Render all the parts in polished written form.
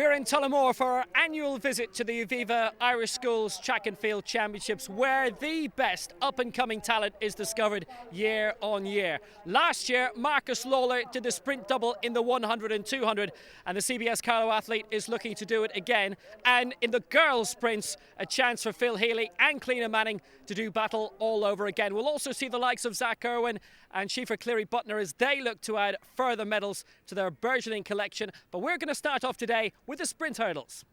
We're in Tullamore for our annual visit to the Aviva Irish Schools Track and Field Championships, where the best up-and-coming talent is discovered year on year. Last year, Marcus Lawler did the sprint double in the 100 and 200, and the CBS Carlow athlete is looking to do it again. And in the girls' sprints, a chance for Phil Healy and Cleirigh-Buttner to do battle all over again. We'll also see the likes of Irwin and Cleirigh-Buttner as they look to add further medals to their burgeoning collection. But we're going to start off today with the sprint hurdles.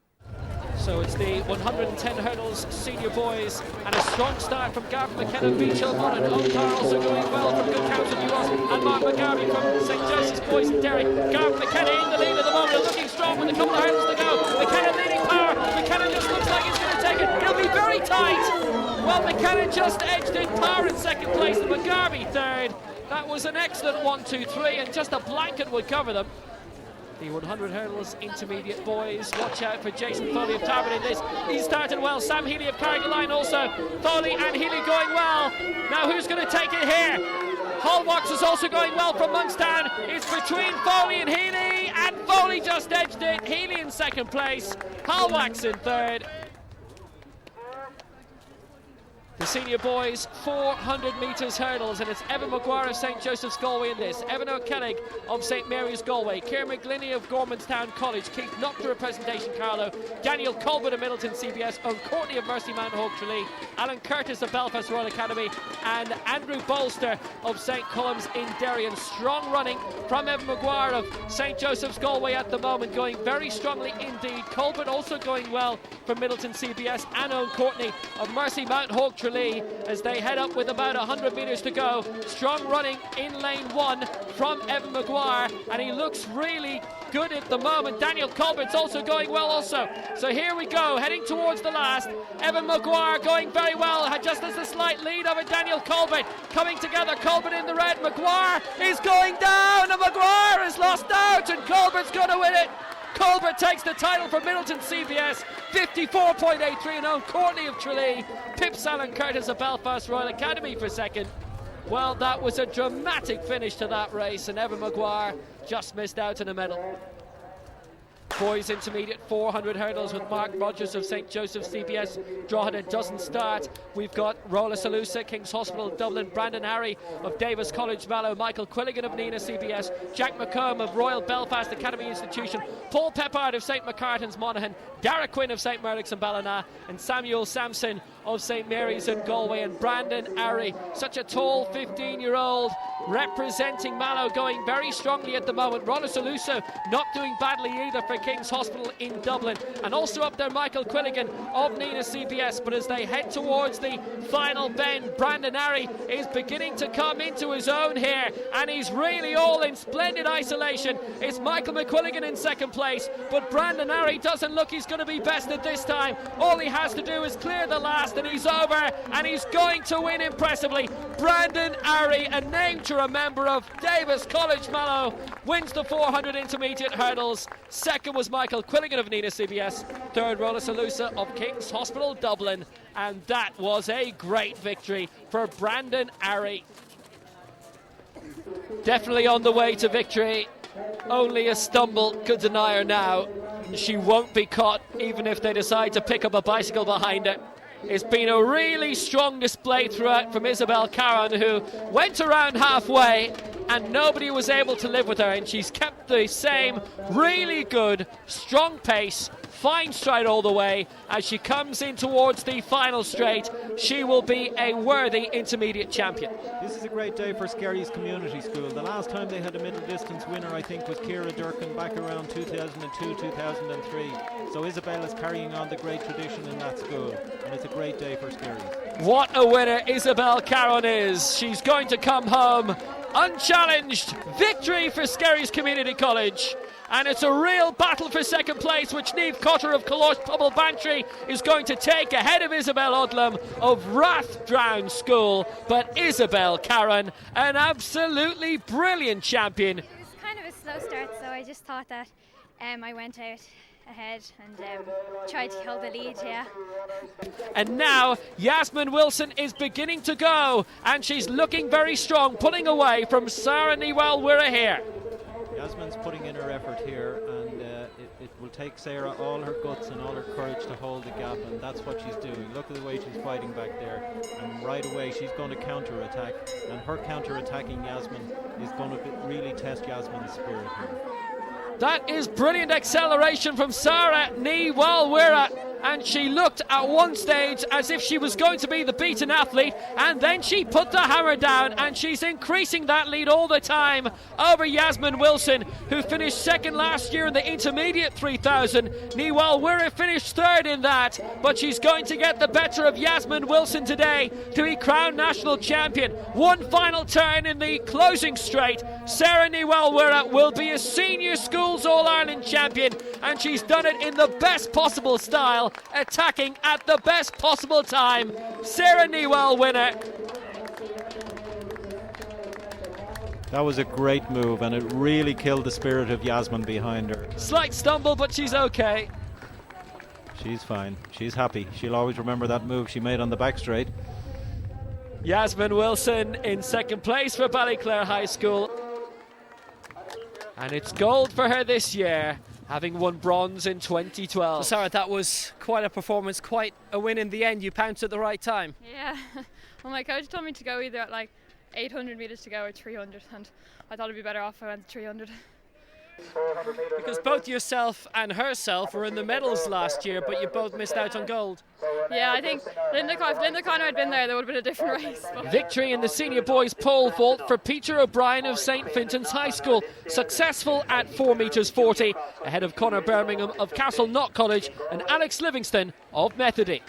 So it's the 110 hurdles, senior boys, and a strong start from Garvin McKenna, Beach Hill Modern. Omar also going well from Good Counsel New Ross, and Mark McGarvey from St. Joseph's Boys in Derry. Garvin McKenna in the lead at the moment, looking strong with a couple of hurdles to go. McKenna leading power. McKenna just looks like he's going to take it. He'll be very tight. Well, McKenna just edged in. Power in second place and McGarvey third. That was an excellent 1, 2, 3, and just a blanket would cover them. The 100 hurdles intermediate boys. Watch out for Jason Foley of Tobin in this. He's started well. Sam Healy of Carrigaline also. Foley and Healy going well. Now who's going to take it here? Hallwax is also going well from Monkstown. It's between Foley and Healy, and Foley just edged it. Healy in second place. Hallwax in third. The senior boys 400 metres hurdles, and it's Evan Maguire of St. Joseph's Galway in this, Evan O'Kellig of St. Mary's Galway, Ciara McGlinney of Gormanstown College, Keith Noctor of Presentation Carlow, Daniel Colbert of Middleton CBS, Owen Courtney of Mercy Mount Hope Tralee, Alan Curtis of Belfast Royal Academy, and Andrew Bolster of St. Colum's in Derry. And strong running from Evan Maguire of St. Joseph's Galway at the moment, going very strongly indeed. Colbert also going well from Middleton CBS, and Owen Courtney of Mercy Mount Hope Tralee as they head up with about 100 metres to go. Strong running in lane 1 from Evan Maguire, and he looks really good at the moment. Daniel Colbert's also going well also. So here we go, heading towards the last. Evan Maguire going very well, just as the slight lead of it. Daniel Colbert coming together. Colbert in the red. Maguire is going down, and Maguire is lost out, and Colbert's going to win it. Colbert takes the title from Middleton CBS, 54.83, and Owen Courtney of Tralee pips Alan Curtis of Belfast Royal Academy for second. Well, that was a dramatic finish to that race, and Evan Maguire just missed out on a medal. Boys intermediate 400 hurdles with Mark Rogers of St. Joseph's CBS. Drogheda doesn't start. We've got Rolla Salusa, King's Hospital Dublin, Brandon Arrey of Davis College Mallow, Michael Quilligan of Nina CBS, Jack McComb of Royal Belfast Academy Institution, Paul Peppard of St. McCartan's Monaghan, Dara Quinn of St. Murdoch's and Ballina, and Samuel Sampson of St. Mary's in Galway, and Brandon Arrey, such a tall 15-year-old representing Mallow, going very strongly at the moment. Rolla Salusa not doing badly either for King's Hospital in Dublin, and also up there Michael Quilligan of Nina CBS. But as they head towards the final bend, Brandon Arrey is beginning to come into his own here, and he's really all in splendid isolation. It's Michael McQuilligan in second place, but Brandon Arrey doesn't look he's going to be best at this time. All he has to do is clear the last, and he's over, and he's going to win impressively. Brandon Arrey, a name to remember, of Davis College Mallow, wins the 400 intermediate hurdles. Second was Michael Quilligan of Nina CBS. Third, Rolla Salusa of King's Hospital Dublin. And that was a great victory for Brandon Arrey. Definitely on the way to victory. Only a stumble could deny her now. She won't be caught even if they decide to pick up a bicycle behind her. It's been a really strong display throughout from Isabel Caron, who went around halfway and nobody was able to live with her, and she's kept the same really good, strong pace, fine stride all the way. As she comes in towards the final straight, she will be a worthy intermediate champion. This is a great day for Skerry's Community School. The last time they had a middle distance winner, I think, was Ciara Durkin back around 2002, 2003. So Isabel is carrying on the great tradition in that school, and it's a great day for Skerry's. What a winner Isabel Caron is. She's going to come home unchallenged. Victory for Skerry's Community College. And it's a real battle for second place, which Niamh Cotter of Collosh Bantry is going to take ahead of Isabel Odlum of Rathdown School. But Isabel Caron, an absolutely brilliant champion. It was kind of a slow start, so I just thought that I went out ahead and tried to hold the lead, yeah. And now Yasmin Wilson is beginning to go, and she's looking very strong, pulling away from Sarah Newell Wirra here. Yasmin's putting in her effort here, and it will take Sarah all her guts and all her courage to hold the gap, and that's what she's doing. Look at the way she's fighting back there, and right away she's going to counter-attack, and her counter-attacking Yasmin is going to really test Yasmin's spirit here. That is brilliant acceleration from Sarah Ni-Walwira, and she looked at one stage as if she was going to be the beaten athlete, and then she put the hammer down, and she's increasing that lead all the time over Yasmin Wilson, who finished second last year in the intermediate 3000. Ni-Walwira finished third in that, but she's going to get the better of Yasmin Wilson today to be crowned national champion. One final turn in the closing straight. Sarah Ni-Walwira will be a senior schools All-Ireland champion, and she's done it in the best possible style, attacking at the best possible time. Sarah Ni-Walwira. That was a great move, and it really killed the spirit of Yasmin behind her. Slight stumble, but she's okay. She's fine. She's happy. She'll always remember that move she made on the back straight. Yasmin Wilson in second place for Ballyclare High School. And it's gold for her this year, having won bronze in 2012. So Sarah, that was quite a performance, quite a win in the end. You pounced at the right time. Yeah, well, my coach told me to go either at like 800 metres to go or 300, and I thought it'd be better off if I went 300. Because both yourself and herself were in the medals last year, but you both missed out on gold. Yeah, I think if Linda Connor had been there would have been a different race. But. Victory in the senior boys pole vault for Peter O'Brien of St. Fintan's High School. Successful at 4 metres 40, ahead of Conor Birmingham of Castle Knott College and Alex Livingston of Methody.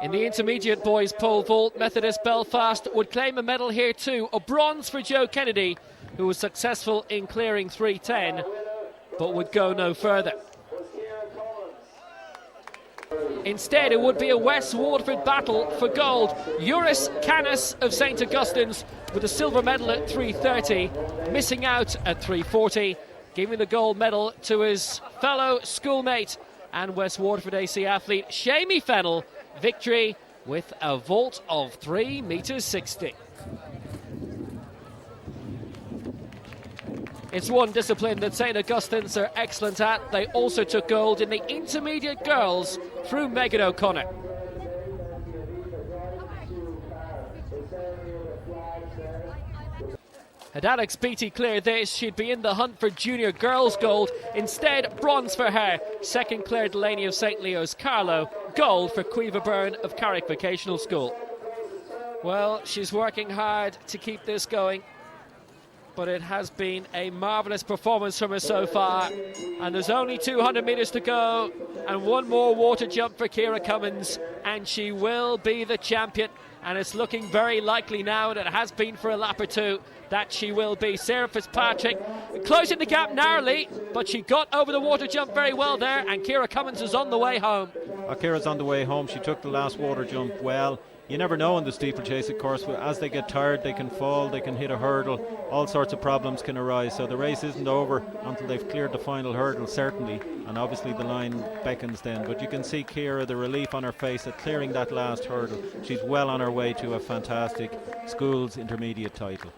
In the intermediate boys pole vault, Methodist Belfast would claim a medal here too, a bronze for Joe Kennedy, who was successful in clearing 3:10, but would go no further. Instead, it would be a West Waterford battle for gold. Uris Canis of St. Augustine's with a silver medal at 3:30, missing out at 3:40, giving the gold medal to his fellow schoolmate and West Waterford AC athlete Shamie Fennell. Victory with a vault of 3 metres 60. It's one discipline that St. Augustine's are excellent at. They also took gold in the intermediate girls through Megan O'Connor. Had Alex Beattie cleared this, she'd be in the hunt for junior girls gold. Instead, bronze for her. Second, Claire Delaney of St. Leo's Carlow. Gold for Cueva Byrne of Carrick Vocational School. Well, she's working hard to keep this going, but it has been a marvellous performance from her so far. And there's only 200 metres to go, and one more water jump for Ciara Cummins, and she will be the champion. And it's looking very likely now, and it has been for a lap or two, that she will be. Sarah Fitzpatrick closing the gap narrowly, but she got over the water jump very well there, and Ciara Cummins is on the way home. Ciara's on the way home. She took the last water jump well. You never know in the steeplechase, of course. As they get tired, they can fall, they can hit a hurdle. All sorts of problems can arise. So the race isn't over until they've cleared the final hurdle, certainly. And obviously the line beckons then. But you can see Ciara, the relief on her face at clearing that last hurdle. She's well on her way to a fantastic schools intermediate title.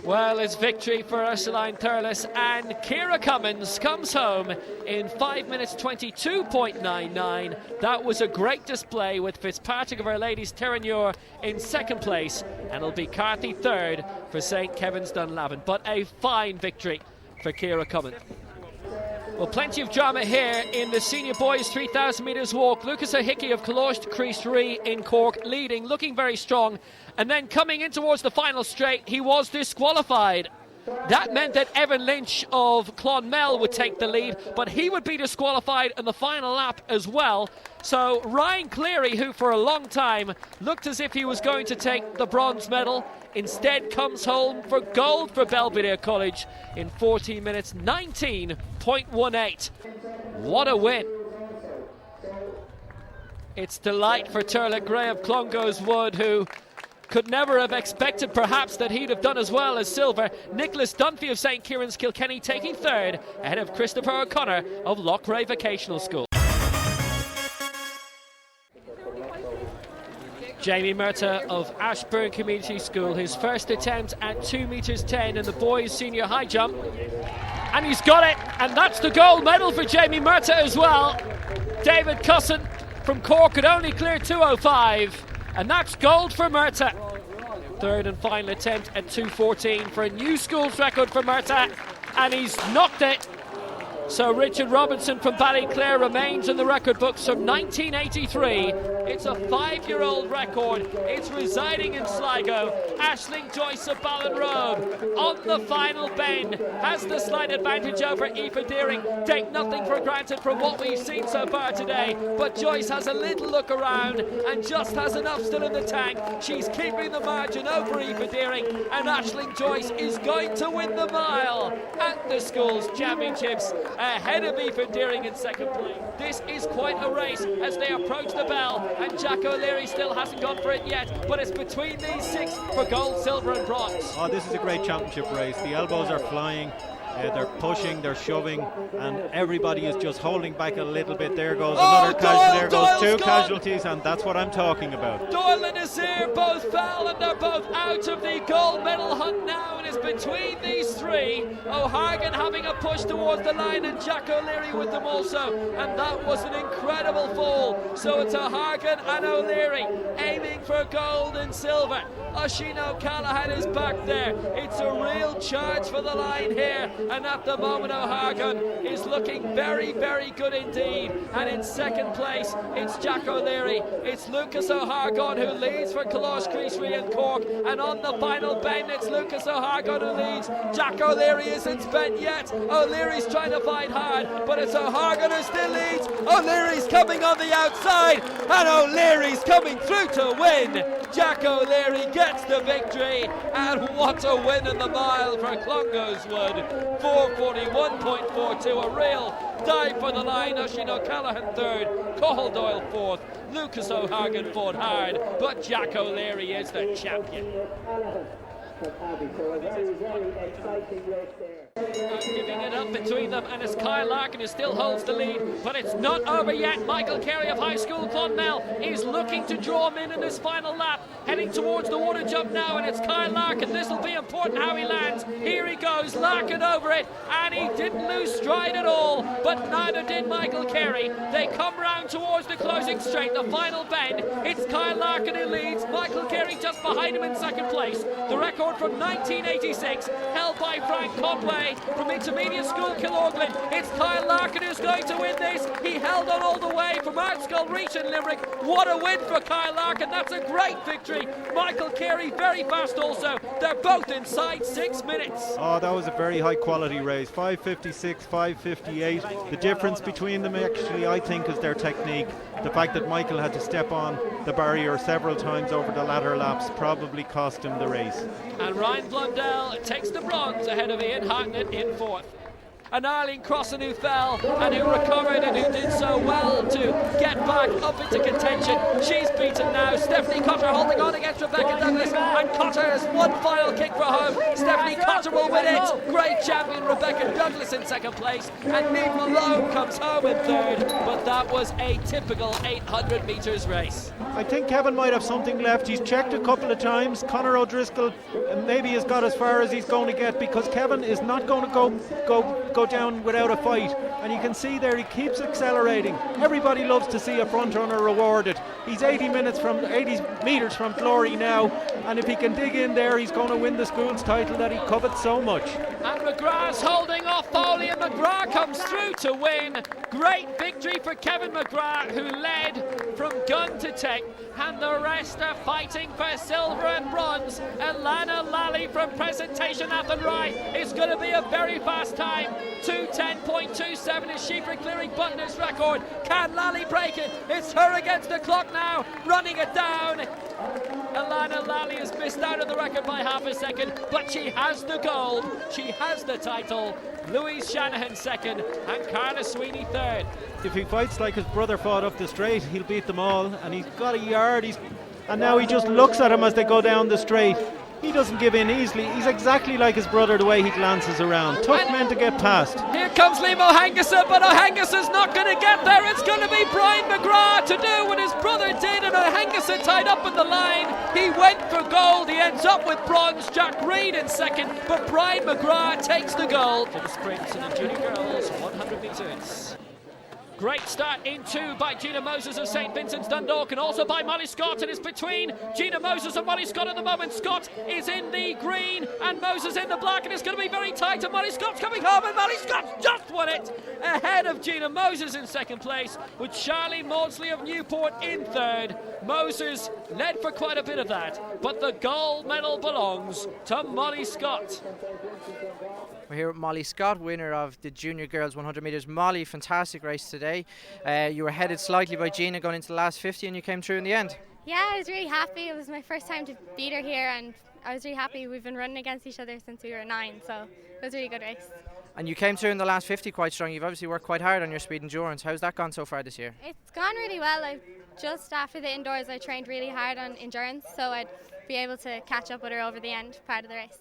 Well, it's victory for Ursuline Thurles, and Ciara Cummins comes home in 5 minutes 22.99. That was a great display, with Fitzpatrick of Our Ladies Terenure in second place, and it'll be Carthy third for St. Kevin's Dunlavin. But a fine victory for Ciara Cummins. Well, plenty of drama here in the senior boys 3,000 metres walk. Lucas O'Hickey of Cliodhna Crease Ree in Cork leading, looking very strong. And then coming in towards the final straight, he was disqualified. That meant that Evan Lynch of Clonmel would take the lead, but he would be disqualified in the final lap as well. So Ryan Cleary, who for a long time looked as if he was going to take the bronze medal, instead comes home for gold for Belvedere College in 14 minutes 19.18. What a win. It's delight for Turlough Gray of Clongowes Wood, who could never have expected perhaps that he'd have done as well as silver. Nicholas Dunphy of St. Kieran's Kilkenny taking third, ahead of Christopher O'Connor of Loughrea Vocational School. Jamie Murtagh of Ashburn Community School, his first attempt at 2 metres 10 in the boys' senior high jump. And he's got it, and that's the gold medal for Jamie Murtagh as well. David Cusson from Cork could only clear 2:05, and that's gold for Murtagh. Third and final attempt at 2:14 for a new schools record for Murtagh, and he's knocked it. So Richard Robinson from Ballyclare remains in the record books from 1983. It's a 5-year-old record. It's residing in Sligo. Aisling Joyce of Ballinrobe on the final bend has the slight advantage over Aoife Deering. Take nothing for granted from what we've seen so far today, but Joyce has a little look around and just has enough still in the tank. She's keeping the margin over Aoife Deering, and Aisling Joyce is going to win the mile at the schools championships, ahead of Aoife Deering in second place. This is quite a race as they approach the bell, and Jack O'Leary still hasn't gone for it yet, but it's between these 6 for gold, silver and bronze. Oh, this is a great championship race. The elbows are flying, they're pushing, they're shoving, and everybody is just holding back a little bit. There goes another casualty, there goes 2 casualties, and that's what I'm talking about. Doyle and Nasir both fell, and they're both out of the gold medal hunt now, and it's between these 3. O'Hagan having a push towards the line, and Jack O'Leary with them also, and that was an incredible fall. So it's O'Hagan and O'Leary aiming for gold and silver. Oisin O'Callaghan is back there. It's a real charge for the line here, and at the moment O'Hagan is looking very, very good indeed. And in second place it's Jack O'Leary. It's Lucas O'Hagan who leads for Cleirigh-Buttner and Cork, and on the final bend it's Lucas O'Hagan who leads. Jack O'Leary isn't spent yet. O'Leary's trying to fight hard, but it's O'Hagan who still leads. O'Leary's coming on the outside, and O'Leary's coming through to win. Jack O'Leary gets the victory, and what a win in the mile for Clongowes Wood. 4:41.42, a real dive for the line. Oisin O'Callaghan third, Cathal Doyle fourth, Lucas O'Hagan fought hard, but Jack O'Leary is the champion. Giving it up between them, and it's Kyle Larkin who still holds the lead, but it's not over yet. Michael Carey of High School Clonmel is looking to draw him in this final lap, heading towards the water jump now, and it's Kyle Larkin. This will be important how he lands. Here he goes, Larkin over it, and he didn't lose stride at all, but neither did Michael Carey. They come round towards the closing straight, the final bend. It's Kyle Larkin who leads, Michael Carey just behind him in second place. The record from 1986 held by Frank Conway from Intermediate School Cliodhna. It's Kyle Larkin who's going to win this. He held on all the way from Artskull Reach in Limerick. What a win for Kyle Larkin. That's a great victory. Michael Carey very fast also. They're both inside 6 minutes. Oh, that was a very high quality race. 5:56, 5:58. The difference between them actually, I think, is their technique. The fact that Michael had to step on the barrier several times over the latter laps probably cost him the race. And Ryan Blundell takes the bronze ahead of Ian Hartnett in fourth. And Arlene Crossan who fell and who recovered and who did so well to get back up into contention. She's beaten now. Stephanie Cotter holding on against Rebecca Douglas, and Cotter has one final kick for home. Stephanie Cotter will win it. Great champion Rebecca Douglas in second place, and Niamh Malone comes home in third. But that was a typical 800 metres race. I think Kevin might have something left. He's checked a couple of times. Conor O'Driscoll maybe has got as far as he's going to get, because Kevin is not going to go down without a fight, and you can see there he keeps accelerating. Everybody loves to see a front runner rewarded. He's 80 metres from glory now, and if he can dig in there, he's going to win the school's title that he covets so much. And McGrath's holding off Foley, and McGrath comes through to win. Great victory for Kevin McGrath, who led from gun to tech, and the rest are fighting for silver and bronze. Alana Lally from Presentation Athenry is going to be a very fast time. 2:10.27 is she for Cleirigh-Buttner's record. Can Lally break it? It's her against the clock now, running it down. Alana Lally has missed out on the record by half a second, but she has the gold, she has the title. Louise Shanahan second, and Carla Sweeney third. If he fights like his brother fought up the straight, he'll beat them all, and he's got a yard, and now he just looks at him as they go down the straight. He doesn't give in easily. He's exactly like his brother the way he glances around. Tough men to get past. Here comes Liam O'Hangasa, but O'Hangasa's not going to get there. It's going to be Brian McGrath to do what his brother did, and O'Hangasa tied up in the line. He went for gold. He ends up with bronze. Jack Reed in second, but Brian McGrath takes the gold for the sprints in the junior girls 100 metres. Great start in two by Gina Moses of St Vincent's Dundalk, and also by Molly Scott, and it's between Gina Moses and Molly Scott at the moment. Scott is in the green and Moses in the black, and it's going to be very tight, and Molly Scott's coming home, and Molly Scott just won it ahead of Gina Moses in second place, with Charlie Maudsley of Newport in third. Moses led for quite a bit of that, but the gold medal belongs to Molly Scott. We're here with Molly Scott, winner of the Junior Girls 100 metres. Molly, fantastic race today. You were headed slightly by Gina going into the last 50 and you came through in the end. Yeah, I was really happy. It was my first time to beat her here, and I was really happy. We've been running against each other since we were 9, so it was a really good race. And you came through in the last 50 quite strong. You've obviously worked quite hard on your speed endurance. How's that gone so far this year? It's gone really well. Just after the indoors, I trained really hard on endurance, so I'd be able to catch up with her over the end part of the race.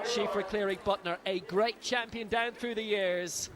Siofra Cleirigh-Buttner, a great champion down through the years.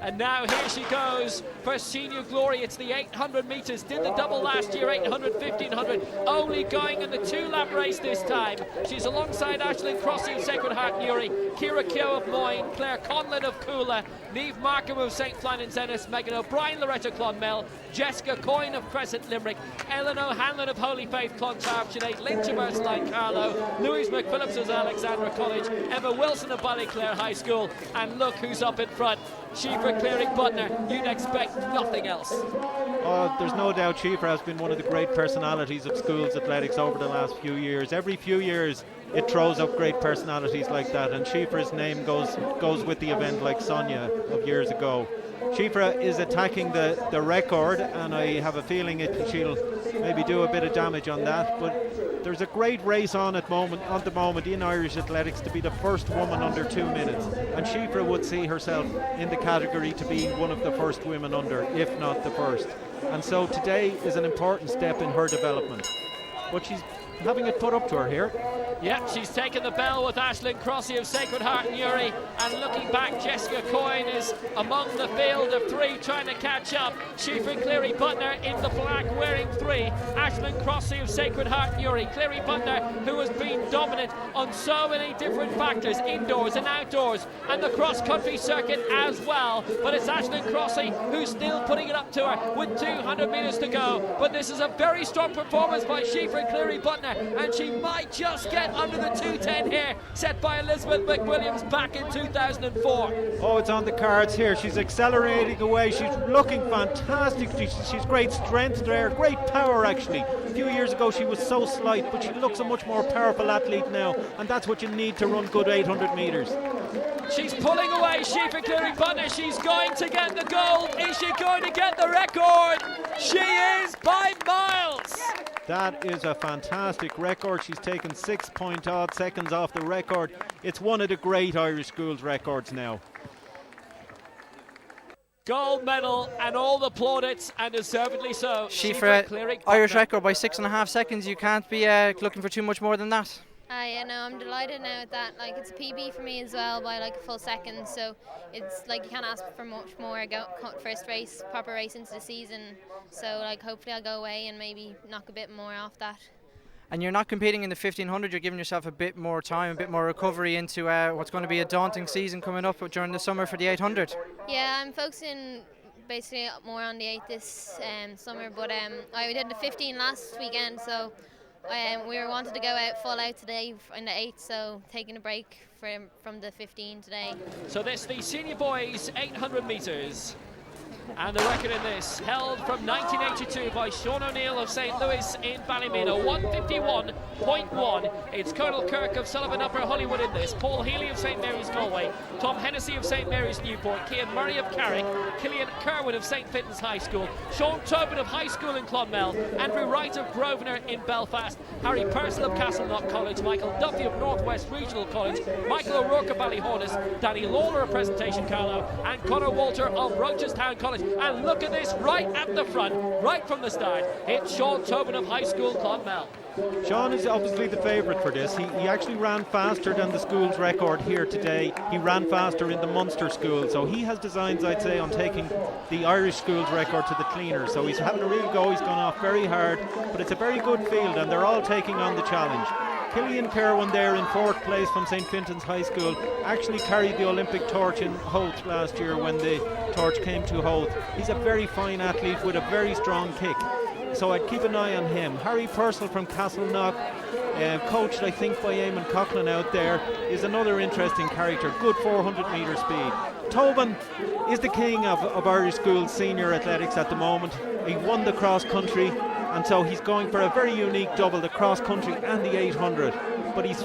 And now here she goes for senior glory. It's the 800 metres. Did the double last year, 800, 1500. Only going in the 2-lap race this time. She's alongside Aisling Crossy of Sacred Heart Newry, Ciara Keogh of Moyne, Claire Conlon of Coola, Niamh Markham of St Flannan's Ennis, Megan O'Brien, Loretta Clonmel, Jessica Coyne of Crescent Limerick, Ellen O'Hanlon of Holy Faith Clontarf, Sinead Lynch of Ursuline Carlow, Louise McPhillips of Alexandra College, Emma Wilson of Ballyclare High School, and look who's up in front. Siofra Cleirigh-Buttner, you'd expect nothing else. Oh, there's no doubt Siofra has been one of the great personalities of schools athletics over the last few years. Every few years it throws up great personalities like that, and Siofra's name goes with the event, like Sonia of years ago. Siofra is attacking the record, and I have a feeling she'll maybe do a bit of damage on that, but there's a great race on at the moment in Irish athletics to be the first woman under 2 minutes, and Siofra would see herself in the category to be one of the first women under, if not the first. And so today is an important step in her development, but she's having it put up to her here. Yeah, she's taken the bell with Aisling Crossy of Sacred Heart Newry, and looking back, Jessica Coyne is among the field of 3 trying to catch up. Siofra Cleirigh-Buttner in the black wearing 3, Aisling Crossy of Sacred Heart Newry. Cleirigh-Buttner, who has been dominant on so many different factors, indoors and outdoors, and the cross-country circuit as well, but it's Aisling Crossy who's still putting it up to her with 200 metres to go. But this is a very strong performance by Siofra Cleirigh-Buttner, and she might just get under the 2:10 here, set by Elizabeth McWilliams back in 2004. Oh, it's on the cards here. She's accelerating away. She's looking fantastic. She's great strength there, great power actually. A few years ago she was so slight, but she looks a much more powerful athlete now, and that's what you need to run good 800 metres. She's pulling away, Siofra Cleirigh-Buttner. She's going to get the gold. Is she going to get the record? She is by miles. That is a fantastic record. She's taken 6-point-odd seconds off the record. It's one of the great Irish schools records now. Gold medal and all the plaudits, and deservedly so. Siofra, Cleirigh-Buttner. Irish record by 6.5 seconds. You can't be looking for too much more than that. Yeah, no, I'm delighted now with that. Like, it's a PB for me as well by like a full second, so it's like you can't ask for much more. First race, proper race into the season, so like hopefully I'll go away and maybe knock a bit more off that. And you're not competing in the 1500, you're giving yourself a bit more time, a bit more recovery into what's going to be a daunting season coming up during the summer for the 800. Yeah, I'm focusing basically more on the 8 this summer, but I did the 15 last weekend, so we were wanted to go out full out today in the 8, so taking a break from the 15 today. So this the senior boys 800 metres. And the record in this, held from 1982 by Sean O'Neill of St Louis in Ballymena, 151.1. It's Colonel Kirk of Sullivan Upper Hollywood in this, Paul Healy of St Mary's Galway, Tom Hennessy of St Mary's Newport, Cian Murray of Carrick, Killian Kerwin of St Fintan's High School, Sean Tobin of High School in Clonmel, Andrew Wright of Grosvenor in Belfast, Harry Purcell of Castleknock College, Michael Duffy of Northwest Regional College, Michael O'Rourke of Ballyhornis, Danny Lawler of Presentation Carlow, and Conor Walter of Rochestown College. start. And look at this, right at the front, right from the start. It's Sean Tobin of High School Clonmel. Sean is obviously the favourite for this. He actually ran faster than the school's record here today. He ran faster in the Munster school, so he has designs, I'd say, on taking the Irish school's record to the cleaner. So he's having a real go. He's gone off very hard, but it's a very good field, and they're all taking on the challenge. Killian Kerwin there in 4th place from St. Fintan's High School actually carried the Olympic torch in Howth last year when the torch came to Howth. He's a very fine athlete with a very strong kick, so I'd keep an eye on him. Harry Purcell from Castleknock, coached I think by Eamon Coughlin out there, is another interesting character. Good 400 metre speed. Tobin is the king of Irish School's senior athletics at the moment. He won the cross country, and so he's going for a very unique double, the cross country and the 800. But he's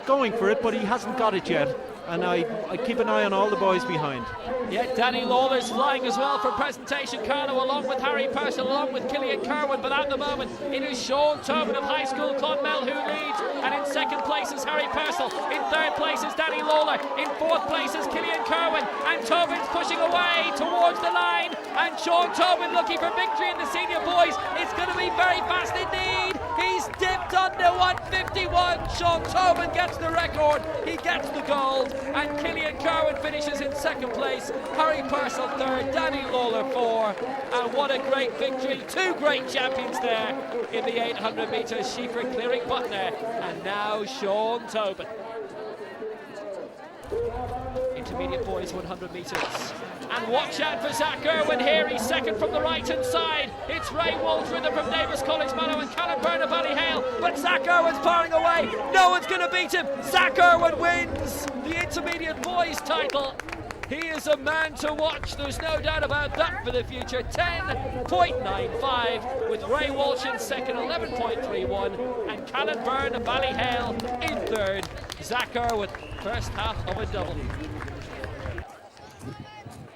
going for it, but he hasn't got it yet. And I keep an eye on all the boys behind. Yeah, Danny Lawler's flying as well for presentation Carlo, along with Harry Purcell, along with Killian Kerwin. But at the moment, it is Sean Tobin of High School Clonmel who leads. And in 2nd place is Harry Purcell. In 3rd place is Danny Lawler. In 4th place is Killian Kerwin. And Tobin's pushing away towards the line. And Sean Tobin looking for victory in the senior boys. It's going to be very fast indeed. He's dipped under 151. Sean Tobin gets the record. He gets the gold. And Killian Kerwin finishes in 2nd place. Harry Purcell 3rd, Danny Lawler 4th. And what a great victory. 2 great champions there in the 800 metres. Siofra, Cleirigh-Buttner, and now Sean Tobin. Intermediate boys 100 metres. And watch out for Zach Irwin here. He's 2nd from the right hand side. It's Ray Walter from Davis College Mallow and Callum Byrne of Ballyhale. But Zach Irwin's powering away. No one's going to beat him. Zach Irwin wins the intermediate boys title. He is a man to watch, there's no doubt about that for the future. 10.95 with Ray Walsh in 2nd, 11.31, and Callum Byrne of Ballyhale in 3rd. Zach Irwin, first half of a double.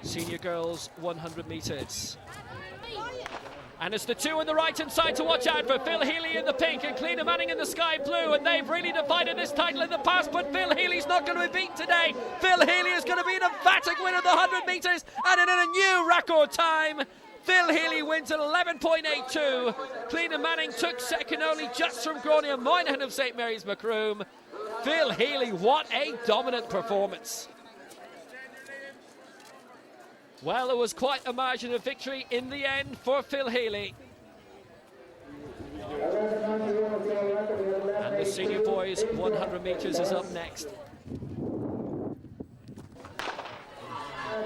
Senior girls 100 metres. And it's the 2 on the right-hand side to watch out for. Phil Healy in the pink and Cliodhna Manning in the sky blue. And they've really divided this title in the past, but Phil Healy's not going to be beaten today. Phil Healy is going to be an emphatic winner of the 100 metres and in a new record time. Phil Healy wins at 11.82. Cliodhna Manning took 2nd only just from Grania Moynihan of St Mary's Macroom. Phil Healy, what a dominant performance. Well, it was quite a margin of victory in the end for Phil Healy. And the senior boys 100 metres is up next.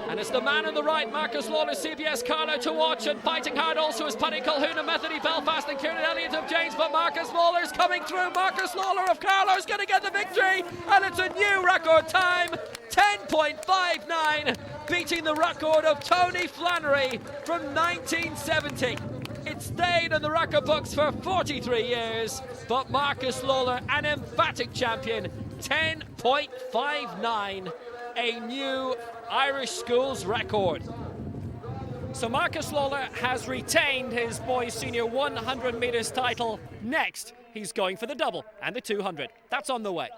And it's the man on the right, Marcus Lawler, CBS Carlo to watch, and fighting hard also is Paddy Colquhoun, Methody Belfast and Kieran Elliott of James, but Marcus Lawler's coming through. Marcus Lawler of Carlo's going to get the victory, and it's a new record time, 10.59, beating the record of Tony Flannery from 1970. It stayed in the record books for 43 years, but Marcus Lawler, an emphatic champion, 10.59, a new Irish schools record. So Marcus Lawler has retained his boys senior 100 metres title. Next, he's going for the double and the 200. That's on the way.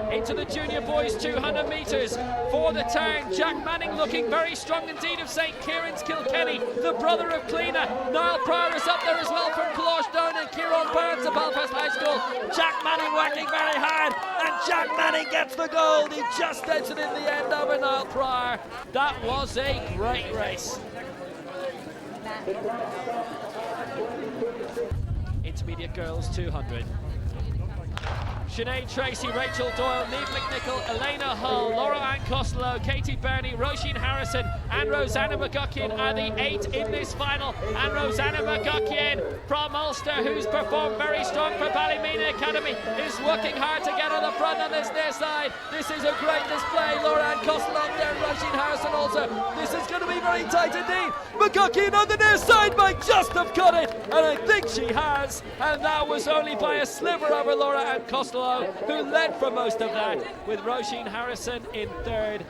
Into the junior boys 200 metres for the turn. Jack Manning looking very strong indeed of St Kieran's Kilkenny, the brother of Cliodhna. Niall Pryor is up there as well from Cliodhna, and Kieran Burns of Belfast High School. Jack Manning working very hard, and Jack Manning gets the gold. He just entered in the end over Niall Pryor. That was a great race. Intermediate girls 200. Sinead Tracy, Rachel Doyle, Niamh McNichol, Elena Hull, Laura Ann Costello, Katie Burney, Roisin Harrison and Rosanna McGuckian are the 8 in this final. And Rosanna McGuckian from Ulster, who's performed very strong for Ballymena Academy, is working hard to get on the front on this near side. This is a great display. Laura Ann Costello up there, Roisin Harrison also. This is going to be very tight indeed. McGuckian on the near side might just have cut it, and I think she has. And that was only by a sliver over Laura Ann Costello, who led for most of that, with Roisin Harrison in 3rd.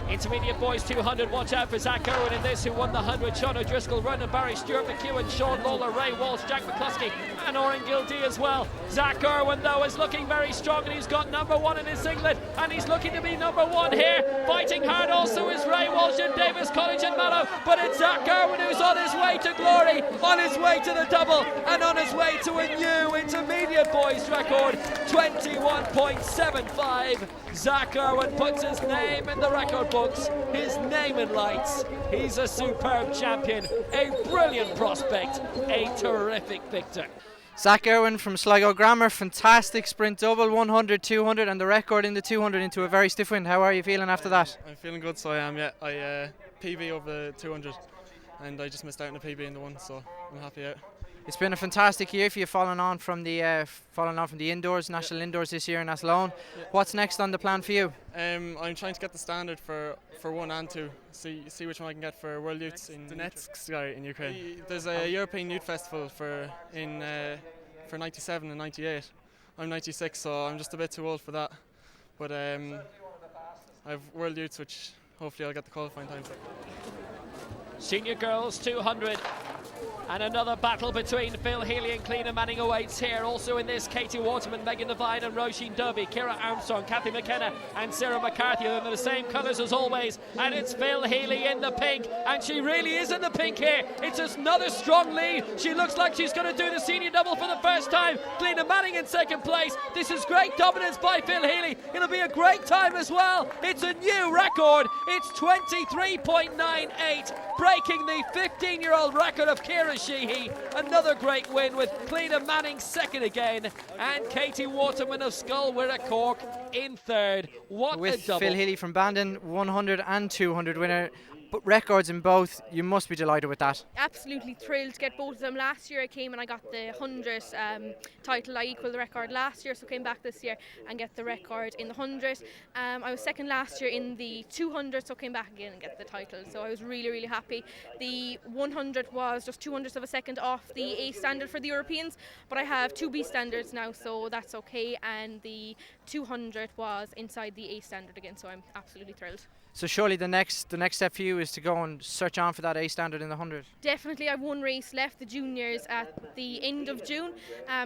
Intermediate boys 200, watch out for Zach Irwin in this, who won the 100. Sean O'Driscoll, Ronan Barry, Stuart McEwen, Sean Lawler, Ray Walsh, Jack McCluskey and Oren Gildee as well. Zach Irwin though is looking very strong, and he's got number 1 in his singlet, and he's looking to be number 1 here. Fighting hard also is Ray Walsh in Davis College and Mallow, but it's Zach Irwin who's on his way to glory, on his way to the double, and on his way to a new intermediate boys record, 21.75. Zach Irwin puts his name in the record books, his name in lights. He's a superb champion, a brilliant prospect, a terrific victor. Zach Irwin from Sligo Grammar, fantastic sprint double, 100, 200 and the record in the 200 into a very stiff wind. How are you feeling after that? I'm feeling good, so I am, yeah. I PB over the 200 and I just missed out on the PB in the 1, so I'm happy out. It's been a fantastic year for you, following on from the indoors, national indoors this year in Athlone. Yeah. What's next on the plan for you? I'm trying to get the standard for 1 and 2. See which one I can get for World Youths in Donetsk in Ukraine. There's a European Youth Festival for 97 and 98. I'm 96, so I'm just a bit too old for that. But I have World Youths, which hopefully I'll get the qualifying time for. Senior girls 200. And another battle between Phil Healy and Cliodhna Manning awaits here. Also in this, Katie Waterman, Megan Devine and Roisin Dovey, Ciara Armstrong, Kathy McKenna and Sarah McCarthy. They're the same colours as always. And it's Phil Healy in the pink. And she really is in the pink here. It's another strong lead. She looks like she's going to do the senior double for the first time. Cliodhna Manning in second place. This is great dominance by Phil Healy. It'll be a great time as well. It's a new record. It's 23.98, breaking the 15-year-old record of Ciara Sheehy. Another great win with Cliodhna Manning second again, and Katie Waterman of Sculwira Cork in third. What with a double. Phil Healy from Bandon, 100 and 200 winner. But records in both, you must be delighted with that. Absolutely thrilled to get both of them. Last year I came and I got the 100 title. I equalled the record last year, so came back this year and get the record in the 100. I was second last year in the 200, so came back again and get the title. So I was really, really happy. The 100 was just 200ths of a second off the A standard for the Europeans, but I have 2 B standards now, so that's okay. And the 200 was inside the A standard again, so I'm absolutely thrilled. So surely the next step for you is to go and search on for that A standard in the 100. Definitely, I have 1 race left, the juniors, at the end of June.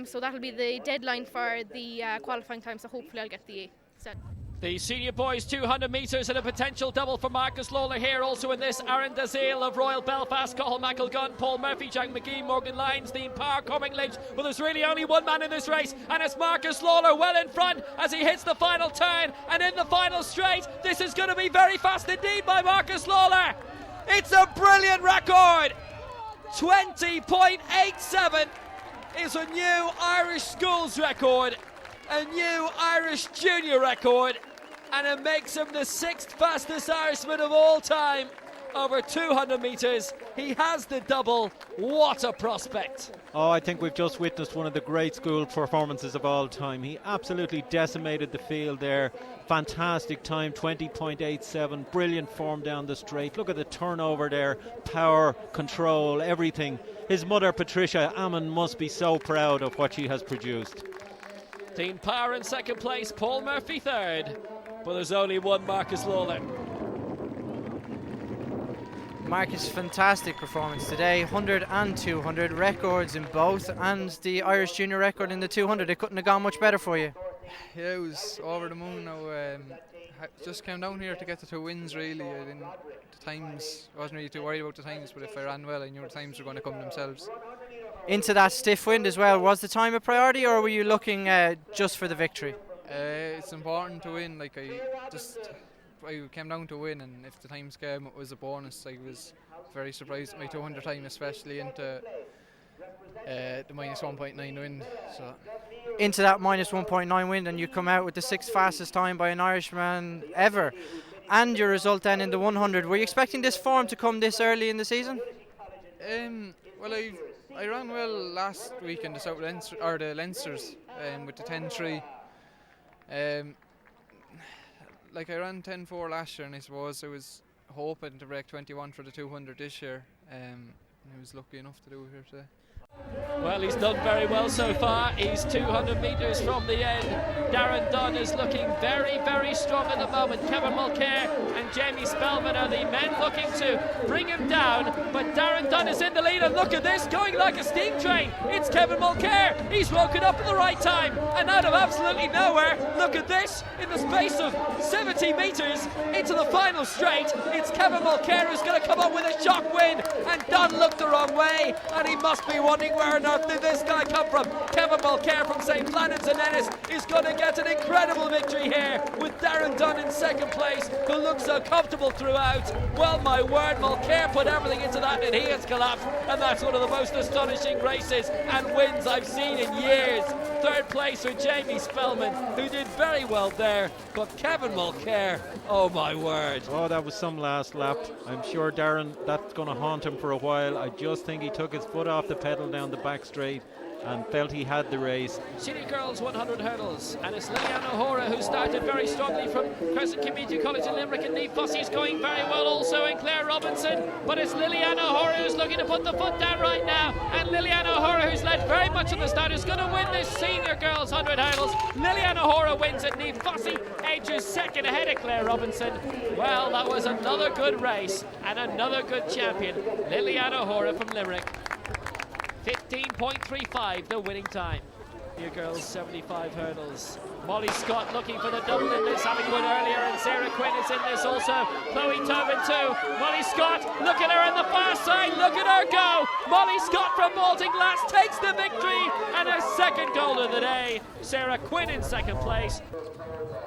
So that'll be the deadline for the qualifying time. So hopefully I'll get the A standard. The senior boys 200 metres and a potential double for Marcus Lawler here. Also in this, Aaron Dazil of Royal Belfast, Cathal McElgunn, Paul Murphy, Jack McGee, Morgan Lyons, Dean Power, Cormac Lynch. Well, there's really only one man in this race, and it's Marcus Lawler well in front as he hits the final turn and in the final straight. This is going to be very fast indeed by Marcus Lawler. It's a brilliant record. 20.87 is a new Irish schools record, a new Irish junior record, and it makes him the 6th fastest Irishman of all time over 200 metres. He has the double. What a prospect. Oh, I think we've just witnessed one of the great school performances of all time. He absolutely decimated the field there. Fantastic time, 20.87. Brilliant form down the straight. Look at the turnover there. Power, control, everything. His mother, Patricia Ammon, must be so proud of what she has produced. Dean Power in second place, Paul Murphy third. But there's only one Marcus Lawler. Marcus, fantastic performance today. 100 and 200 records in both, and the Irish junior record in the 200. It couldn't have gone much better for you. Yeah, it was over the moon. Now, just came down here to get the 2 wins. Really, I wasn't really too worried about the times, but if I ran well, I knew the times were going to come themselves. Into that stiff wind as well. Was the time a priority, or were you looking just for the victory? It's important to win. I came down to win, and if the times came, it was a bonus. I was very surprised at my 200 time, especially into the minus 1.9 wind. So into that minus 1.9 wind, and you come out with the 6th fastest time by an Irishman ever, and your result then in the 100. Were you expecting this form to come this early in the season? Well, I ran well last week in the South Leinster, or the Leinsters, with the 10.3. I ran 10.4 last year, and I suppose I was hoping to break 21 for the 200 this year. he was lucky enough to do it here today. Well, he's done very well so far. He's 200 metres from the end. Darren Dunn is looking very, very strong at the moment. Kevin Mulcair and Jamie Spellman are the men looking to bring him down, but Darren Dunn is in the lead, and look at this, going like a steam train. It's Kevin Mulcair. He's woken up at the right time, and out of absolutely nowhere, look at this, in the space of 70 metres into the final straight, it's Kevin Mulcair who's going to come up with a shock win, and Dunn looked the wrong way, and he must be wondering where on earth did this guy come from. Kevin Mulcair from St. Flannan's and Ennis is going to get an incredible victory here with Darren Dunn in second place, who looks so comfortable throughout. Well, my word, Mulcair put everything into that and he has collapsed, and that's one of the most astonishing races and wins I've seen in years. Third place for Jamie Spellman, who did very well there, but Kevin Mulcair, oh my word. Oh, that was some last lap. I'm sure Darren, that's going to haunt him for a while. I just think he took his foot off the pedal down the back straight and felt he had the race. Senior Girls 100 hurdles, and it's Lillian O'Hora who started very strongly from Crescent Community College in Limerick, and Niamh Fossey's going very well also, and Claire Robinson, but it's Lillian O'Hora who's looking to put the foot down right now, and Lillian O'Hora, who's led very much at the start, is going to win this Senior Girls 100 hurdles. Lillian O'Hora wins it. Niamh Fossey edges second ahead of Claire Robinson. Well, that was another good race and another good champion, Lillian O'Hora from Limerick. 15.35 the winning time. Here girls 75 hurdles. Molly Scott looking for the double in this, having won earlier, and Sarah Quinn is in this also. Chloe Tobin too. Molly Scott, look at her on the far side, look at her go. Molly Scott from Malting Glass takes the victory and her second goal of the day. Sarah Quinn in second place.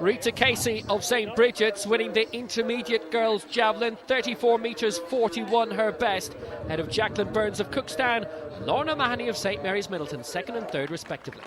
Rita Casey of St. Bridget's winning the intermediate girls javelin, 34 metres 41 her best, ahead of Jacqueline Burns of Cookstown, Lorna Mahoney of St. Mary's Middleton, second and third respectively.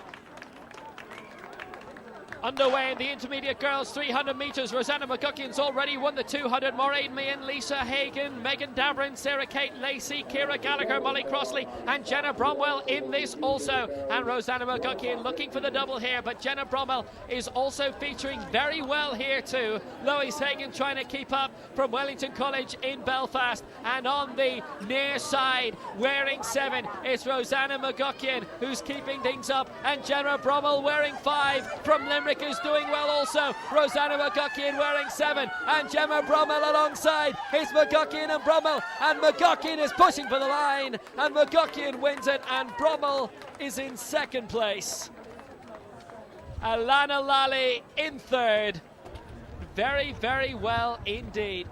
Underway in the intermediate girls 300 metres. Rosanna McGuckin's already won the 200. Maureen Meehan, Lisa Hagan, Megan Davern, Sarah Kate Lacey, Ciara Gallagher, Molly Crossley and Jenna Bromwell in this also. And Rosanna McGuckin looking for the double here, but Jenna Bromwell is also featuring very well here too. Lois Hagan trying to keep up from Wellington College in Belfast. And on the near side, wearing 7, it's Rosanna McGuckin who's keeping things up, and Jenna Bromwell wearing 5 from Limerick is doing well also. Rosanna McGuckin wearing 7 and Gemma Bromwell alongside. It's McGuckin and Bromwell, and McGuckin is pushing for the line, and McGuckin wins it, and Bromwell is in second place. Alana Lally in third. Very, very well indeed.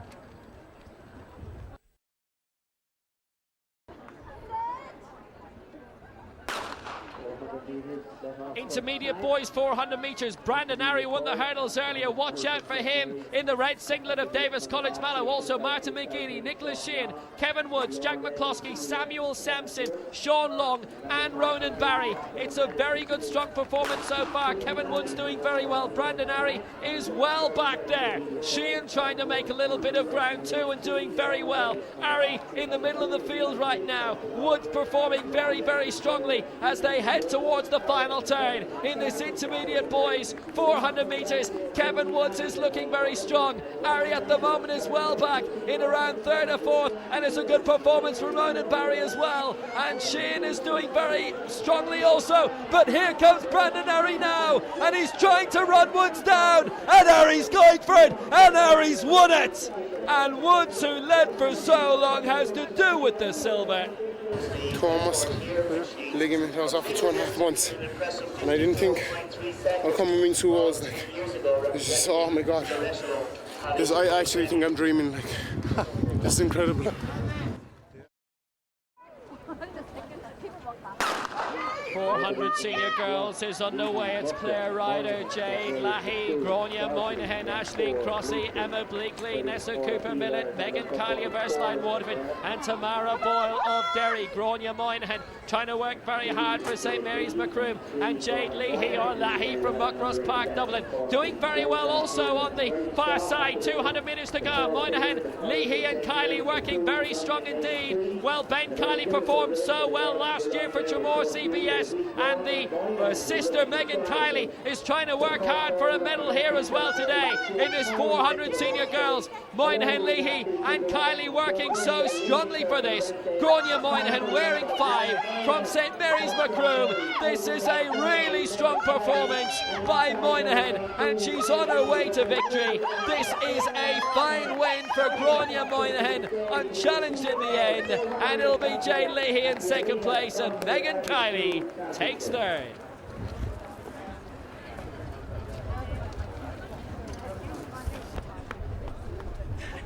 Intermediate boys 400 metres. Brandon Arrey won the hurdles earlier. Watch out for him in the red singlet of Davis College Mallow. Also Martin McGeady, Nicholas Sheehan, Kevin Woods, Jack McCloskey, Samuel Sampson, Sean Long and Ronan Barry. It's a very good strong performance so far. Kevin Woods doing very well. Brandon Arrey is well back there. Sheehan trying to make a little bit of ground too and doing very well. Arrey in the middle of the field right now. Woods performing very, very strongly as they head towards the final turn in this intermediate boys 400 metres. Kevin Woods is looking very strong. Arrey at the moment is well back in around third or fourth, and it's a good performance from Ronan Barry as well, and Sheehan is doing very strongly also, but here comes Brandon Arrey now, and he's trying to run Woods down, and Arrey's going for it, and Arrey's won it, and Woods, who led for so long, has to do with the silver. Torn muscle ligament. I was off for 2.5 months, and I didn't think I'll come in 2 hours. Like, it's just, oh my god, I actually think I'm dreaming. Like, it's incredible. 400 senior girls is underway. It's Claire Ryder, Jade Lahey, Gráinne Moynihan, Aisling Crossy, Emma Bleakley, Nessa Cooper Millet, Megan Kiley of Erskine Waterford, and Tamara Boyle of Derry. Gráinne Moynihan trying to work very hard for St Mary's Macroom, and Jade Leahy or Lahey from Muckross Park, Dublin, doing very well also on the far side. 200 metres to go. Moynihan, Leahy and Kiley working very strong indeed. Well, Ben Kiley performed so well last year for Tramore CBS. this. And the sister Megan Kiley is trying to work hard for a medal here as well today in this 400 senior girls. Moynihan, Leahy and Kiley working so strongly for this. Grania Moynihan wearing 5 from St Mary's Macroom. This is a really strong performance by Moynihan, and she's on her way to victory. This is a fine win for Grania Moynihan, unchallenged in the end, and it'll be Jane Leahy in second place and Megan Kiley takes third.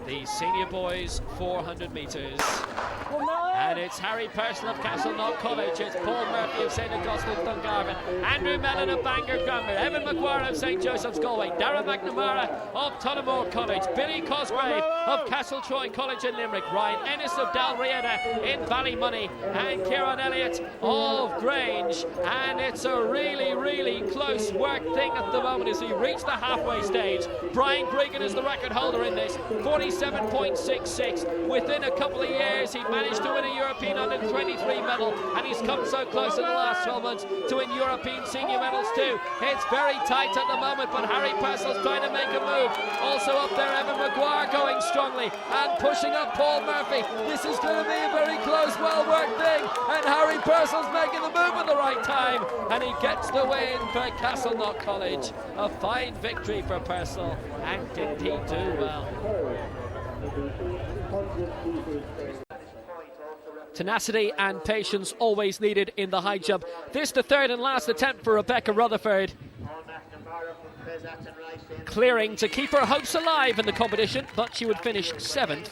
The senior boys 400 metres. And it's Harry Purcell of Castleknock College, it's Paul Murphy of St Augustine's Dungarvan, Andrew Mellon of Bangor Grammar, Evan McGuire of St Joseph's Galway, Darragh McNamara of Tullamore College, Billy Cosgrave of Castletroy College in Limerick, Ryan Ennis of Dalriada in Ballymoney, and Kieran Elliott of Grange. And it's a really, really close work thing at the moment as we reach the halfway stage. Brian Gregan is the record holder in this, 47.66. Within a couple of years, he managed to win a European Under-23 medal, and he's come so close in the last 12 months to win European senior medals too. It's very tight at the moment, but Harry Purcell's trying to make a move. Also up there, Evan McGuire going strongly and pushing up Paul Murphy. This is going to be a very close, well-worked thing, and Harry Purcell's making the move at the right time, and he gets the win for Castleknock College. A fine victory for Purcell, and did he do well. Tenacity and patience always needed in the high jump. This the third and last attempt for Rebecca Rutherford. Clearing to keep her hopes alive in the competition, but she would finish 7th.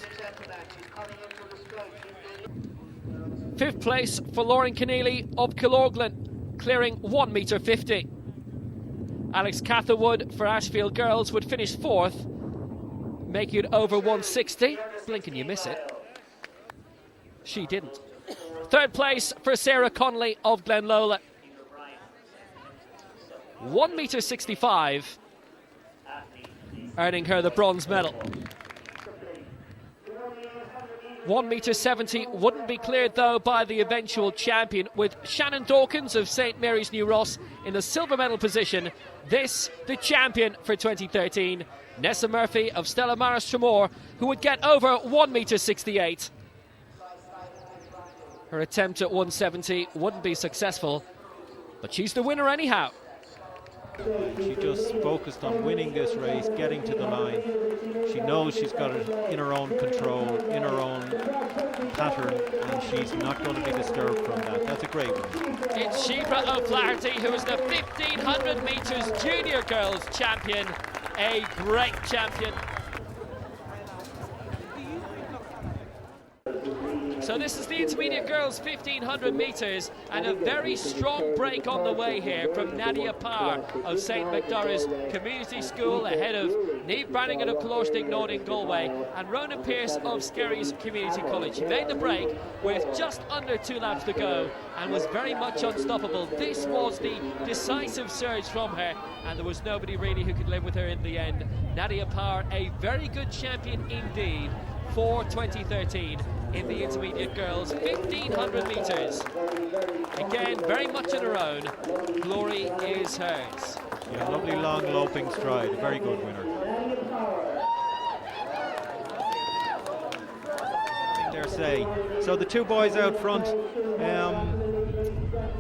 5th place for Lauren Keneally of Kilorglan, clearing 1 metre 50. Alex Catherwood for Ashfield Girls would finish 4th, making it over 160. Blink and you miss it. She didn't. 3rd place for Sarah Connolly of Glenlola. 1 metre 65, earning her the bronze medal. 1 metre 70 wouldn't be cleared though by the eventual champion, with Shannon Dawkins of St Mary's New Ross in the silver medal position. This, the champion for 2013, Nessa Murphy of Stella Maris Tremor, who would get over 1 metre 68. Her attempt at 170 wouldn't be successful, but she's the winner anyhow. She just focused on winning this race, getting to the line. She knows she's got it in her own control, in her own pattern, and she's not going to be disturbed from that. That's a great one. It's Siofra O'Flaherty, who is the 1500 metres junior girls champion. A great champion. So this is the intermediate girls 1500 metres, and a very strong break on the way here from Nadia Parr of St Macdorra's Community School, ahead of Niamh Brannigan of Cliodhna in Galway and Rona Pearce of Skerries Community College. She made the break with just under 2 laps to go and was very much unstoppable. This was the decisive surge from her, and there was nobody really who could live with her in the end. Nadia Parr, a very good champion indeed for 2013 in the intermediate girls 1500 metres. Again, very much in her own. Glory is hers. Yeah, lovely long loping stride, a very good winner. I dare say. So the two boys out front,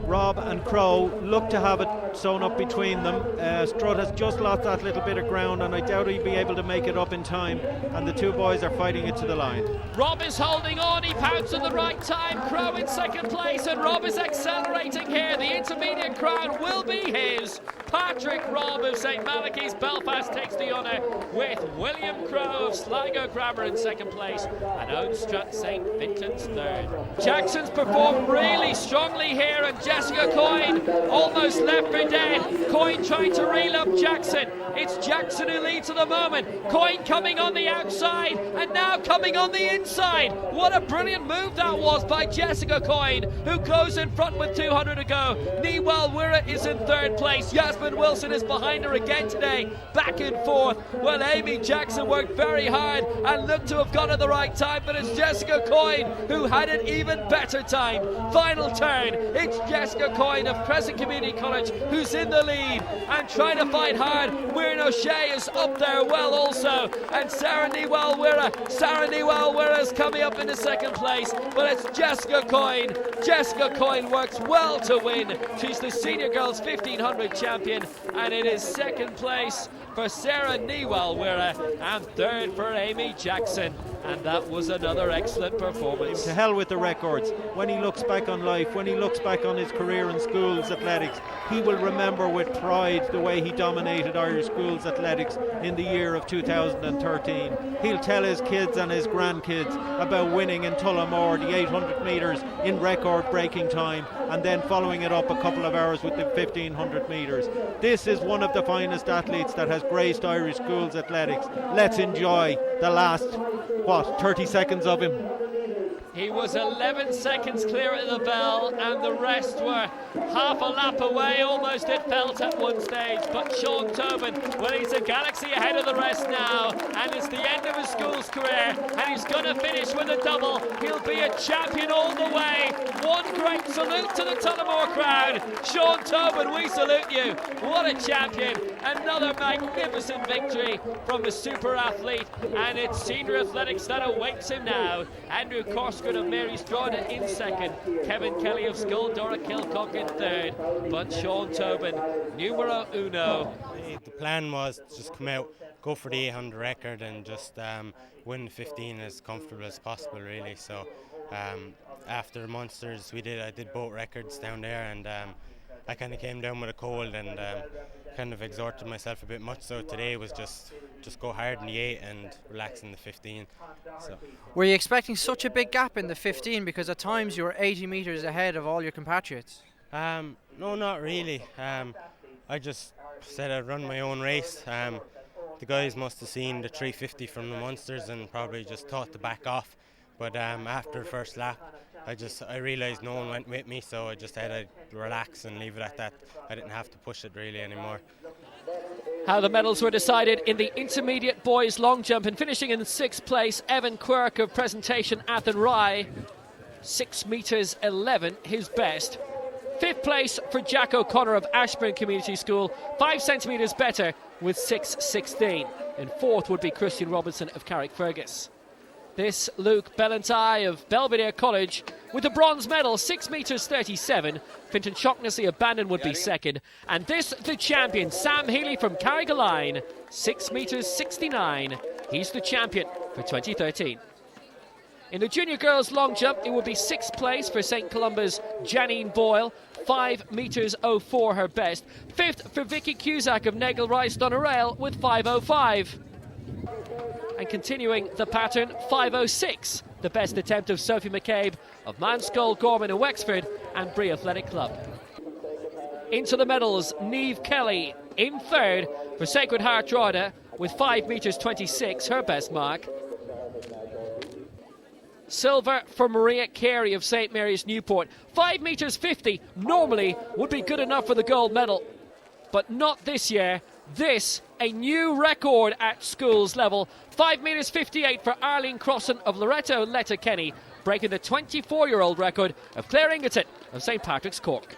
Rob and Crow, look to have it sewn up between them. Strutt has just lost that little bit of ground, and I doubt he'll be able to make it up in time, and the two boys are fighting it to the line. Rob is holding on, he pounced at the right time. Crow in second place, and Rob is accelerating here. The intermediate crown will be his. Patrick Robb of St Malachy's Belfast takes the honour, with William Crow of Sligo Grammar in second place and Owen Strutt St Vincent's third. Jackson's performed really strongly here, and Jessica Coyne almost left for dead. Coyne trying to reel up Jackson. It's Jackson who leads at the moment. Coyne coming on the outside and now coming on the inside. What a brilliant move that was by Jessica Coyne, who goes in front with 200 to go. Niamh Wirra is in third place. Jasmine Stephen Wilson is behind her again today, back and forth. Well, Amy Jackson worked very hard and looked to have got at the right time, but it's Jessica Coyne who had an even better time. Final turn, it's Jessica Coyne of Crescent Community College who's in the lead and trying to fight hard. Muireann O'Shea is up there well also, and Sarah Newell-Wirra is coming up in the second place, but it's Jessica Coyne. Jessica Coyne works well to win. She's the Senior Girls 1500 champion, and it is second place for Sarah Newell-Wirra and third for Amy Jackson. And that was another excellent performance. To hell with the records. When he looks back on life, when he looks back on his career in schools athletics, he will remember with pride the way he dominated Irish schools athletics in the year of 2013. He'll tell his kids and his grandkids about winning in Tullamore the 800 metres in record-breaking time, and then following it up a couple of hours with the 1500 metres. This is one of the finest athletes that has graced Irish schools athletics. Let's enjoy the last 30 seconds of him. He was 11 seconds clear at the bell, and the rest were half a lap away, almost it felt at one stage. But Sean Tobin, well, he's a galaxy ahead of the rest now, and it's the end of his school's career, and he's going to finish with a double. He'll be a champion all the way. One great salute to the Tullamore crowd. Sean Tobin, we salute you. What a champion. Another magnificent victory from the super athlete, and it's senior athletics that awaits him now. Andrew Corsker of Mary's Drogheda in second, Kevin Kelly of Skull, Dora Kilcock in third, but Sean Tobin, numero uno. The plan was to just come out, go for the 800 record and just win the 15 as comfortable as possible, really. So after the Munsters, I did both records down there, and I kind of came down with a cold and kind of exhorted myself a bit much. So today was just go hard in the 8 and relax in the 15. So. Were you expecting such a big gap in the 15, because at times you were 80 metres ahead of all your compatriots? No, not really. I just said I'd run my own race. The guys must have seen the 350 from the Munsters and probably just thought to back off. But after the first lap, I realised no one went with me, so I just had to relax and leave it at that. I didn't have to push it really anymore. How the medals were decided in the intermediate boys long jump, and finishing in 6th place, Evan Quirk of Presentation Athenry, 6 metres 11, his best. 5th place for Jack O'Connor of Ashburn Community School, 5 centimetres better with 6.16. And 4th would be Christian Robinson of Carrickfergus. This Luke Ballantyne of Belvedere College with the bronze medal, 6 metres 37. Fintan Shaughnessy of Bandon would be second. And this, the champion, Sam Healy from Carrigaline, 6 metres 69. He's the champion for 2013. In the junior girls long jump, it would be 6th place for St Columba's Janine Boyle, 5 metres 04 her best. 5th for Vicky Cusack of Nagle Rice Doneraile with 5.05. And continuing the pattern, 5.06, the best attempt of Sophie McCabe of Manskull, Gorman and Wexford and Bree Athletic Club. Into the medals, Niamh Kelly in 3rd for Sacred Heart Drogheda with 5 metres 26, her best mark. Silver for Maria Carey of St Mary's Newport, 5 metres 50, normally would be good enough for the gold medal, but not this year. This, a new record at schools level, 5 metres 58 for Arlene Crossan of Loreto Letterkenny, breaking the 24-year-old record of Claire Ingerton of St Patrick's Cork.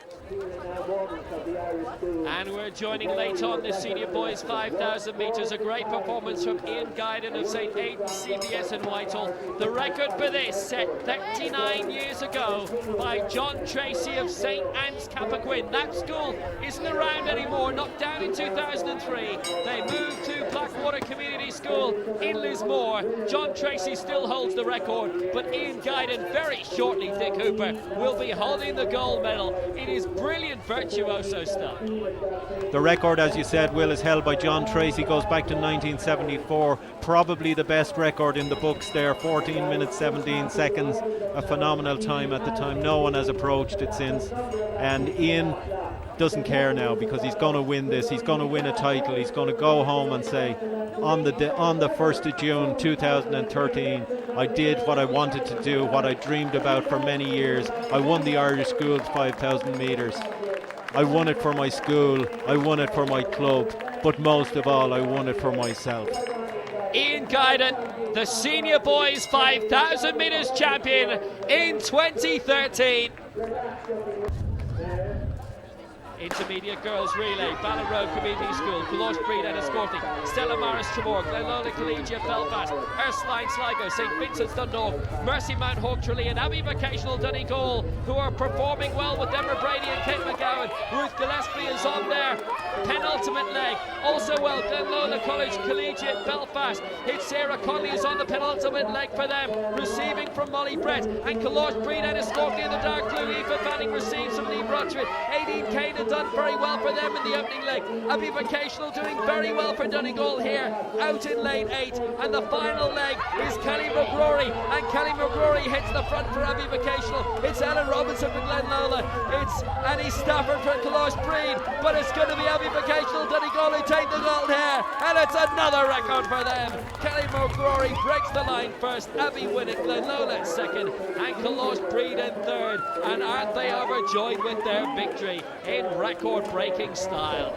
And we're joining late on the senior boys 5,000 metres. A great performance from Ian Guiden of St Aidan's CBS in Whitehall. The record for this set 39 years ago by John Tracy of St Anne's Cappoquin. That school isn't around anymore, knocked down in 2003. They moved to Blackwater Community School in Lismore. John Tracy still holds the record, but Ian Guiden, very shortly, Dick Hooper, will be holding the gold medal. It is brilliant virtuoso stuff. The record, as you said, Will, is held by John Tracy, goes back to 1974. Probably the best record in the books there, 14 minutes 17 seconds, a phenomenal time at the time. No one has approached it since, and Ian doesn't care now because he's going to win this. He's going to win a title. He's going to go home and say, on the 1st of June 2013, I did what I wanted to do, what I dreamed about for many years. I won the Irish Schools 5,000 metres. I won it for my school, I won it for my club, but most of all I won it for myself. Ian Guiden, the senior boys 5,000 metres champion in 2013. Intermediate girls relay, Ballon Road Community School, Cliodhna and Escorting, Stella Maris Tremor, Glenlola Collegiate Belfast, Ursuline Sligo, St Vincent's Dundalk, Mercy Mount Hope Tralee and Abbey Vocational Donegal, who are performing well with Deborah Brady and Kate McGowan. Ruth Gillespie is on their penultimate leg. Also well, Glenlola College Collegiate Belfast. It's Sarah Conley is on the penultimate leg for them, receiving from Molly Brett, and Cliodhna and Escorting in the dark blue. Aoife Fanning receives from Lee Broadstreet. 18 Kane done very well for them in the opening leg. Abbey Vocational doing very well for Donegal here, out in lane 8, and the final leg is Kelly McGrory, and Kelly McGrory hits the front for Abbey Vocational. It's Ellen Robinson for Glenlola, it's Annie Stafford for Cliodhna, but it's going to be Abbey Vocational Donegal who take the gold here, and it's another record for them. Kelly McGrory breaks the line first, Abbey win it, Glenlola second, and Cliodhna in third, and aren't they overjoyed with their victory in record-breaking style.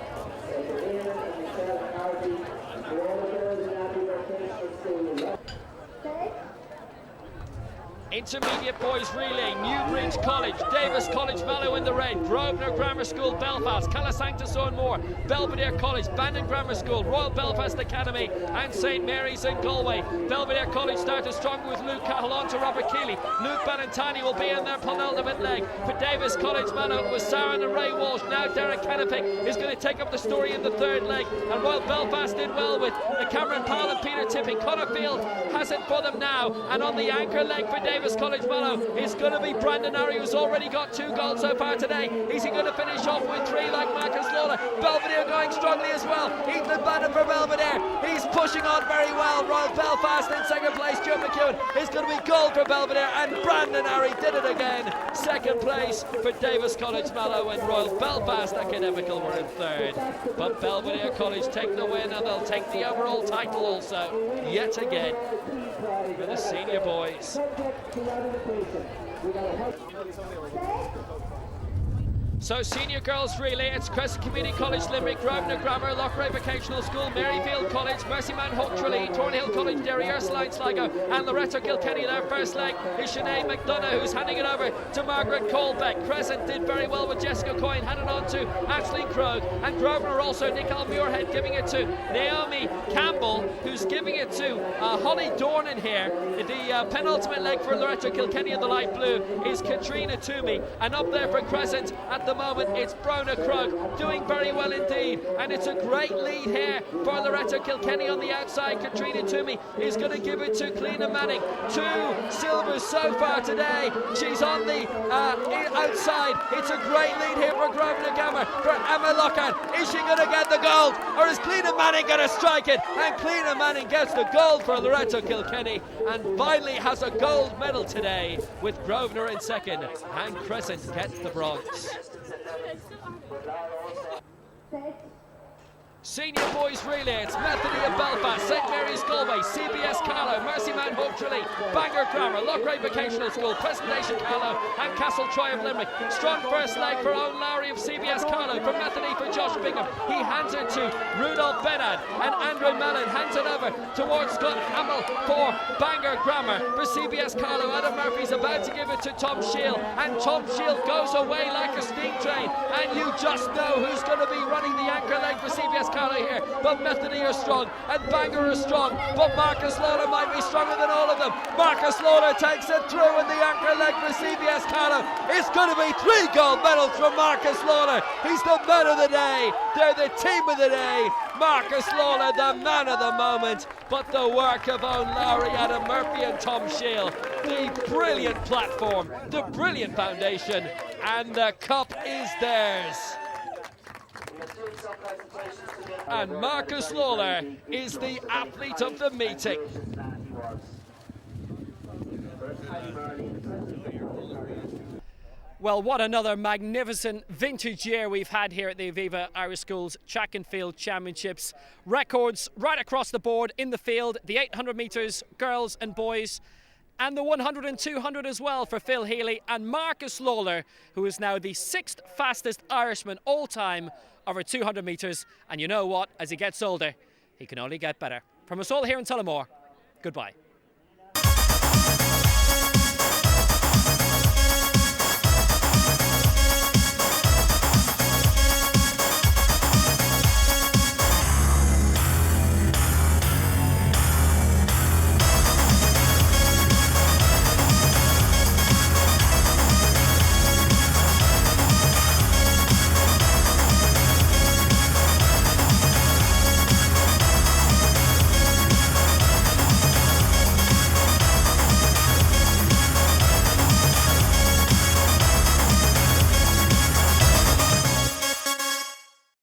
Intermediate boys relay, Newbridge College, Davis College Mallow in the red, Grosvenor Grammar School Belfast, Calasanctus Moore, Belvedere College, Bandon Grammar School, Royal Belfast Academy and St Mary's in Galway. Belvedere College started strong with Luke Cahill on to Robert Keeley. Luke Ballantyne will be in their penultimate leg. For Davis College Mallow it was Sarah and Ray Walsh. Now Derek Kennepick is going to take up the story in the third leg, and Royal Belfast did well with Cameron Powell and Peter Tipping. Connor Field has it for them now, and on the anchor leg for Davis College Mallow is going to be Brandon Arrey, who's already got 2 goals so far today. Is he going to finish off with 3 like Marcus Lawler? Belvedere going strongly as well. Ethan Bannon for Belvedere. He's pushing on very well. Royal Belfast in second place. Joe McEwen is going to be gold for Belvedere, and Brandon Arrey did it again. Second place for Davis College Mallow, and Royal Belfast Academical were in third. But Belvedere College take the win, and they'll take the overall title also, yet again, for the senior boys. So senior girls relay, it's Crescent Community College Limerick, Grosvenor Grammar, Loughrea Vocational School, Maryfield College, Mercymount Hope Tralee, Thornhill College, Derry, Ursuline Sligo and Loretto Kilkenny. Their first leg is Sinead McDonough, who's handing it over to Margaret Colbeck. Crescent did very well with Jessica Coyne, handed on to Ashley Krogh, and Grosvenor also Nicole Muirhead giving it to Naomi Campbell, who's giving it to Holly Dornan here. The penultimate leg for Loretto Kilkenny in the light blue is Katrina Toomey, and up there for Crescent at the moment it's Brona Krug doing very well indeed, and it's a great lead here for Loretto Kilkenny on the outside. Katrina Toomey is going to give it to Cliodhna Manning. 2 silvers so far today. She's on the outside. It's a great lead here for Grosvenor Grammar, for Emma Lockhart. Is she going to get the gold, or is Cliodhna Manning going to strike it? And Cliodhna Manning gets the gold for Loretto Kilkenny, and finally has a gold medal today, with Grosvenor in second and Crescent gets the bronze. Senior boys relay, it's Methody of Belfast, St Mary's Galway, CBS Carlow, Mercymount Hope Tralee, Bangor Grammar, Loughrea Vocational School, Presentation Carlow and Castle Troy of Limerick. Strong first leg for Owen Lowry of CBS Carlow. For Methody for Josh Bingham, he hands it to Rudolph Benad, and Andrew Mellon hands it over towards Scott Hamill for Bangor Grammar. For CBS Carlow, Adam Murphy's about to give it to Tom Shield, and Tom Shield goes away like a steam train, and you just know who's going to be running the anchor leg for CBS Carlow here. But Methody are strong and Bangor are strong, but Marcus Lawler might be stronger than all of them. Marcus Lawler takes it through in the anchor leg for CBS Carlow. It's going to be 3 gold medals from Marcus Lawler. He's the man of the day. They're the team of the day. Marcus Lawler, the man of the moment, but the work of Owen Lowry, Adam Murphy and Tom Shield. The brilliant platform, the brilliant foundation, and the cup is theirs. And Marcus Lawler is the athlete of the meeting. Well, what another magnificent vintage year we've had here at the Aviva Irish Schools Track and Field Championships. Records right across the board in the field, the 800 metres, girls and boys. and the 100 and 200 as well for Phil Healy and Marcus Lawler, who is now the 6th fastest Irishman all time over 200 metres. And you know what? As he gets older, he can only get better. From us all here in Tullamore, goodbye.